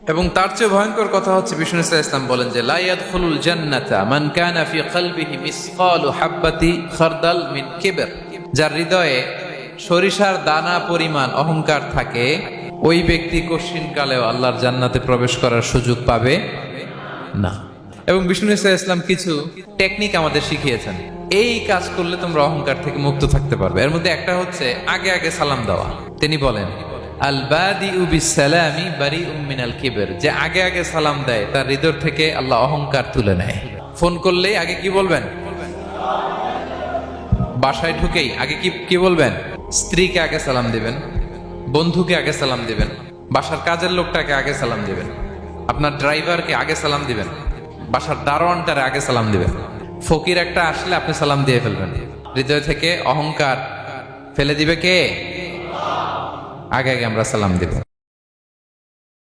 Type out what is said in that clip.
এবং তার চেয়ে ভয়ঙ্কর কথা হচ্ছে বিষ্ণু ইসলাম বলেন যে লা ইয়াদখুলুল জান্নাতা মান কানা ফি কলবিহি মিসকালু হাববাতি খারদাল মিন কিবর, যার হৃদয়ে সরিষার দানা পরিমাণ অহংকার থাকে ওই ব্যক্তি কশিনকালেও আল্লাহর জান্নাতে প্রবেশ করার সুযোগ পাবে না। এবং বিষ্ণু ইসলাম কিছু টেকনিক আমাদের শিখিয়েছেন, এই কাজ করলে তোমরা অহংকার থেকে মুক্ত থাকতে পারবে। এর মধ্যে একটা হচ্ছে আগে আগে সালাম দেওয়া। তিনি বলেন আল বাদিউ বিসসালামি বারিউম মিনাল কিবর, যে আগে আগে সালাম দেয় তার হৃদয় থেকে আল্লাহ অহংকার তুলে নেয়। ফোন করলেই আগে কি বলবেন? বাসায় ঢুকেই আগে কি বলবেন? স্ত্রীকে আগে সালাম দিবেন, বন্ধুকে আগে সালাম দিবেন, বাসার কাজের লোকটাকে আগে সালাম দিবেন, আপনার ড্রাইভারকে আগে সালাম দিবেন, বাসার দারোয়ানটারে আগে সালাম দিবেন। ফকির একটা আসলে আপনি সালাম দিয়ে ফেলবেন। হৃদয় থেকে অহংকার ফেলে দিবে কে? আগে আগে আমরা সালাম দিব।